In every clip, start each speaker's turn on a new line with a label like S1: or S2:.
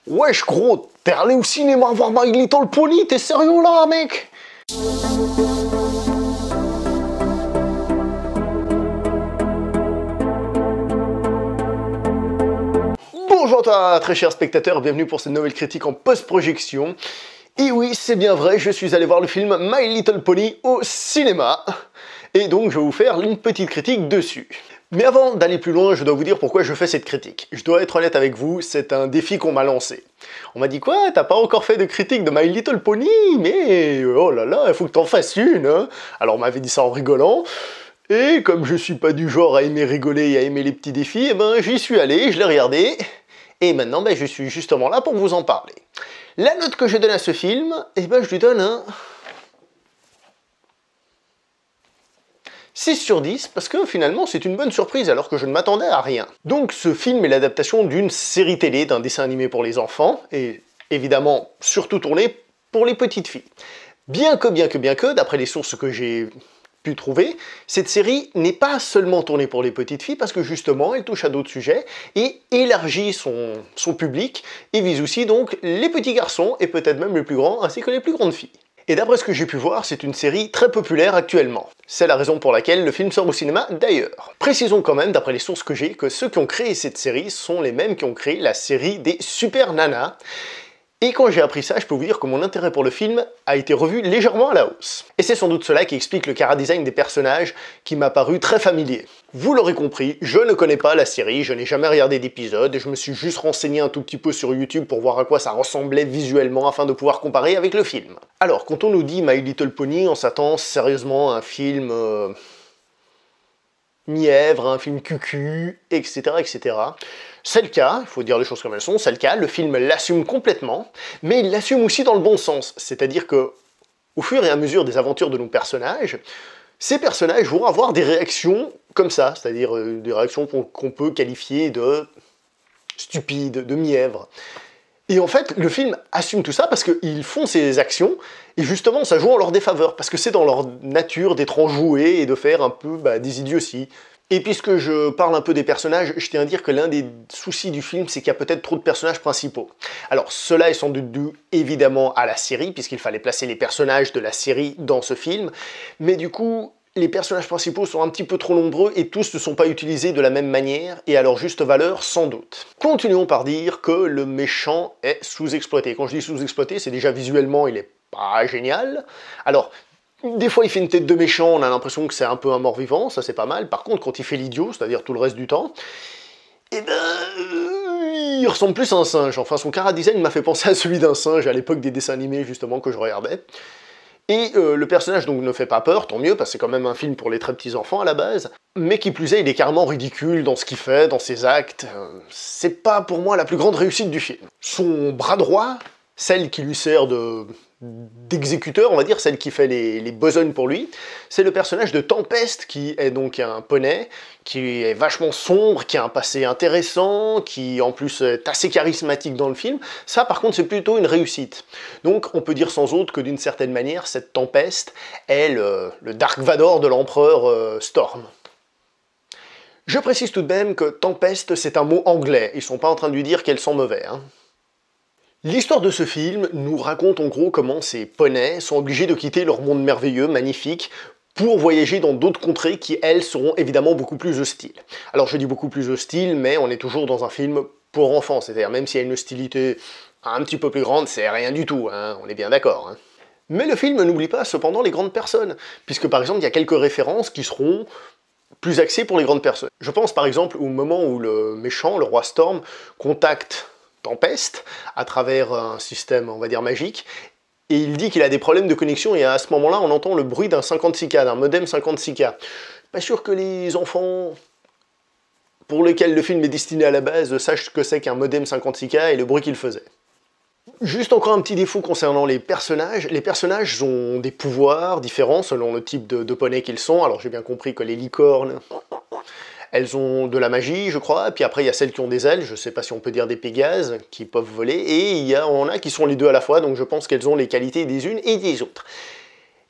S1: Wesh gros, t'es allé au cinéma voir My Little Pony, t'es sérieux là mec? Bonjour toi très chers spectateurs, bienvenue pour cette nouvelle critique en post-projection. Et oui, c'est bien vrai, je suis allé voir le film My Little Pony au cinéma. Et donc je vais vous faire une petite critique dessus. Mais avant d'aller plus loin, je dois vous dire pourquoi je fais cette critique. Je dois être honnête avec vous, c'est un défi qu'on m'a lancé. On m'a dit quoi, t'as pas encore fait de critique de My Little Pony? Mais oh là là, il faut que t'en fasses une hein. Alors on m'avait dit ça en rigolant. Et comme je suis pas du genre à aimer rigoler et à aimer les petits défis, eh ben j'y suis allé, je l'ai regardé. Et maintenant ben, je suis justement là pour vous en parler. La note que je donne à ce film, eh ben je lui donne un 6 sur 10, parce que finalement c'est une bonne surprise alors que je ne m'attendais à rien. Donc ce film est l'adaptation d'une série télé, d'un dessin animé pour les enfants, et évidemment surtout tourné pour les petites filles. Bien que, d'après les sources que j'ai pu trouver, cette série n'est pas seulement tournée pour les petites filles, parce que justement elle touche à d'autres sujets, et élargit son public, et vise aussi donc les petits garçons, et peut-être même les plus grands, ainsi que les plus grandes filles. Et d'après ce que j'ai pu voir, c'est une série très populaire actuellement. C'est la raison pour laquelle le film sort au cinéma d'ailleurs. Précisons quand même, d'après les sources que j'ai, que ceux qui ont créé cette série sont les mêmes qui ont créé la série des Super Nanas. Et quand j'ai appris ça, je peux vous dire que mon intérêt pour le film a été revu légèrement à la hausse. Et c'est sans doute cela qui explique le chara-design des personnages qui m'a paru très familier. Vous l'aurez compris, je ne connais pas la série, je n'ai jamais regardé d'épisode, et je me suis juste renseigné un tout petit peu sur YouTube pour voir à quoi ça ressemblait visuellement afin de pouvoir comparer avec le film. Alors, quand on nous dit My Little Pony, on s'attend sérieusement à un film mièvre, un film cucu, etc. etc. C'est le cas, il faut dire les choses comme elles sont, c'est le cas, le film l'assume complètement, mais il l'assume aussi dans le bon sens, c'est-à-dire que, au fur et à mesure des aventures de nos personnages, ces personnages vont avoir des réactions comme ça, c'est-à-dire des réactions qu'on peut qualifier de stupides, de mièvres. Et en fait, le film assume tout ça parce qu'ils font ces actions, et justement ça joue en leur défaveur, parce que c'est dans leur nature d'être enjoués et de faire un peu des idioties. Et puisque je parle un peu des personnages, je tiens à dire que l'un des soucis du film, c'est qu'il y a peut-être trop de personnages principaux. Alors cela est sans doute dû évidemment à la série, puisqu'il fallait placer les personnages de la série dans ce film, mais du coup, les personnages principaux sont un petit peu trop nombreux et tous ne sont pas utilisés de la même manière et à leur juste valeur sans doute. Continuons par dire que le méchant est sous-exploité. Quand je dis sous-exploité, c'est déjà visuellement il est pas génial. Alors, des fois il fait une tête de méchant, on a l'impression que c'est un peu un mort-vivant, ça c'est pas mal. Par contre, quand il fait l'idiot, c'est-à-dire tout le reste du temps, eh ben, il ressemble plus à un singe. Enfin, son chara-design m'a fait penser à celui d'un singe à l'époque des dessins animés justement que je regardais. Et le personnage donc ne fait pas peur, tant mieux, parce que c'est quand même un film pour les très petits enfants à la base, mais qui plus est, il est carrément ridicule dans ce qu'il fait, dans ses actes, c'est pas pour moi la plus grande réussite du film. Son bras droit, celle qui lui sert d'exécuteur, on va dire, celle qui fait les besognes pour lui, c'est le personnage de Tempest, qui est donc un poney, qui est vachement sombre, qui a un passé intéressant, qui en plus est assez charismatique dans le film. Ça par contre c'est plutôt une réussite. Donc on peut dire sans autre que d'une certaine manière, cette Tempest est le Dark Vador de l'empereur Storm. Je précise tout de même que Tempest c'est un mot anglais, ils sont pas en train de lui dire qu'elle sent mauvais, hein. L'histoire de ce film nous raconte en gros comment ces poneys sont obligés de quitter leur monde merveilleux, magnifique, pour voyager dans d'autres contrées qui, elles, seront évidemment beaucoup plus hostiles. Alors je dis beaucoup plus hostiles, mais on est toujours dans un film pour enfants, c'est-à-dire même s'il y a une hostilité un petit peu plus grande, c'est rien du tout, hein, on est bien d'accord. Hein. Mais le film n'oublie pas cependant les grandes personnes, puisque par exemple il y a quelques références qui seront plus axées pour les grandes personnes. Je pense par exemple au moment où le méchant, le roi Storm, contacte Tempest, à travers un système, on va dire, magique, et il dit qu'il a des problèmes de connexion, et à ce moment-là, on entend le bruit d'un 56K, d'un modem 56K. Pas sûr que les enfants pour lesquels le film est destiné à la base sachent ce que c'est qu'un modem 56K et le bruit qu'il faisait. Juste encore un petit défaut concernant les personnages ont des pouvoirs différents selon le type de poney qu'ils sont. Alors j'ai bien compris que les licornes, elles ont de la magie, je crois, puis après il y a celles qui ont des ailes, je sais pas si on peut dire des pégases, qui peuvent voler, et on en a qui sont les deux à la fois, donc je pense qu'elles ont les qualités des unes et des autres.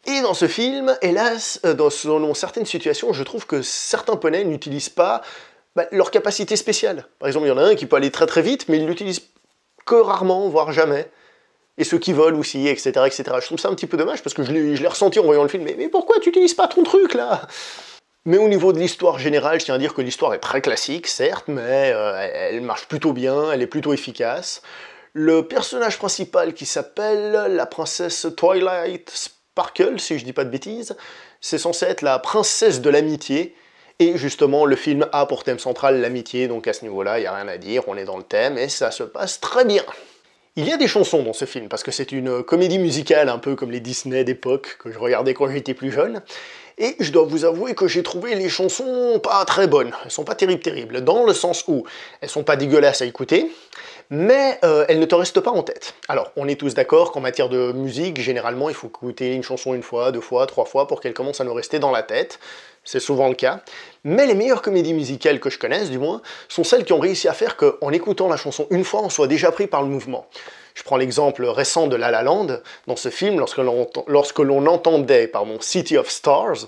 S1: Et dans ce film, hélas, dans certaines situations, je trouve que certains poneys n'utilisent pas leur capacité spéciale. Par exemple, il y en a un qui peut aller très très vite, mais il l'utilise que rarement, voire jamais. Et ceux qui volent aussi, etc., etc. Je trouve ça un petit peu dommage, parce que je l'ai ressenti en voyant le film, mais pourquoi tu n'utilises pas ton truc, là? Mais au niveau de l'histoire générale, je tiens à dire que l'histoire est très classique, certes, mais elle marche plutôt bien, elle est plutôt efficace. Le personnage principal, qui s'appelle la princesse Twilight Sparkle, si je dis pas de bêtises, c'est censé être la princesse de l'amitié, et justement, le film a pour thème central l'amitié, donc à ce niveau-là, il n'y a rien à dire, on est dans le thème, et ça se passe très bien. Il y a des chansons dans ce film, parce que c'est une comédie musicale un peu comme les Disney d'époque, que je regardais quand j'étais plus jeune, et je dois vous avouer que j'ai trouvé les chansons pas très bonnes, elles sont pas terribles, dans le sens où elles sont pas dégueulasses à écouter, mais elles ne te restent pas en tête. Alors, on est tous d'accord qu'en matière de musique, généralement, il faut écouter une chanson une fois, deux fois, trois fois pour qu'elle commence à nous rester dans la tête, c'est souvent le cas, mais les meilleures comédies musicales que je connaisse, du moins, sont celles qui ont réussi à faire qu'en écoutant la chanson une fois, on soit déjà pris par le mouvement. Je prends l'exemple récent de La La Land. Dans ce film, lorsque l'on entendait City of Stars,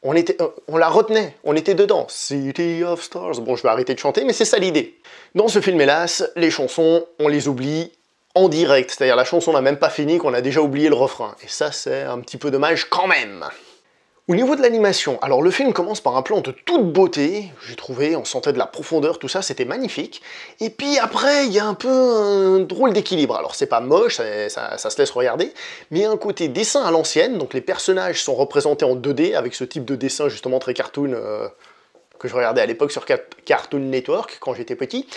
S1: on la retenait, on était dedans. City of Stars. Bon, je vais arrêter de chanter, mais c'est ça l'idée. Dans ce film, hélas, les chansons, on les oublie en direct. C'est-à-dire la chanson n'a même pas fini, qu'on a déjà oublié le refrain. Et ça, c'est un petit peu dommage quand même. Au niveau de l'animation, alors le film commence par un plan de toute beauté, j'ai trouvé, on sentait de la profondeur, tout ça, c'était magnifique. Et puis après, il y a un peu un drôle d'équilibre. Alors c'est pas moche, ça se laisse regarder, mais il y a un côté dessin à l'ancienne, donc les personnages sont représentés en 2D, avec ce type de dessin justement très cartoon que je regardais à l'époque sur Cartoon Network, quand j'étais petit.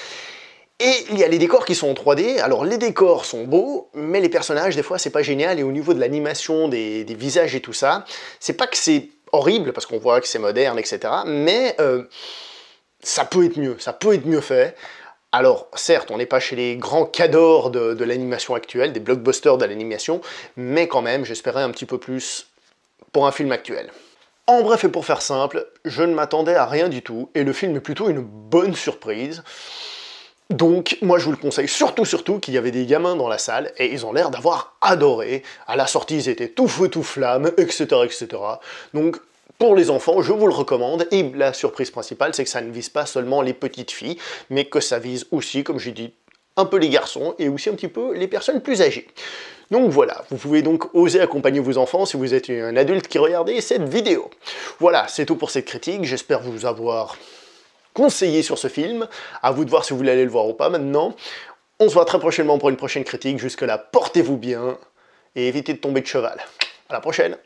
S1: Et il y a les décors qui sont en 3D, alors les décors sont beaux, mais les personnages, des fois, c'est pas génial, et au niveau de l'animation, des visages et tout ça, c'est pas que c'est horrible, parce qu'on voit que c'est moderne, etc., mais ça peut être mieux fait. Alors, certes, on n'est pas chez les grands cadors de l'animation actuelle, des blockbusters de l'animation, mais quand même, j'espérais un petit peu plus pour un film actuel. En bref, et pour faire simple, je ne m'attendais à rien du tout, et le film est plutôt une bonne surprise. Donc, moi je vous le conseille surtout qu'il y avait des gamins dans la salle, et ils ont l'air d'avoir adoré. À la sortie, ils étaient tout feu, tout flamme, etc., etc. Donc, pour les enfants, je vous le recommande, et la surprise principale, c'est que ça ne vise pas seulement les petites filles, mais que ça vise aussi, comme j'ai dit, un peu les garçons, et aussi un petit peu les personnes plus âgées. Donc voilà, vous pouvez donc oser accompagner vos enfants si vous êtes un adulte qui regardez cette vidéo. Voilà, c'est tout pour cette critique, j'espère vous avoir conseiller sur ce film, à vous de voir si vous voulez aller le voir ou pas maintenant. On se voit très prochainement pour une prochaine critique, jusque là portez-vous bien, et évitez de tomber de cheval. À la prochaine.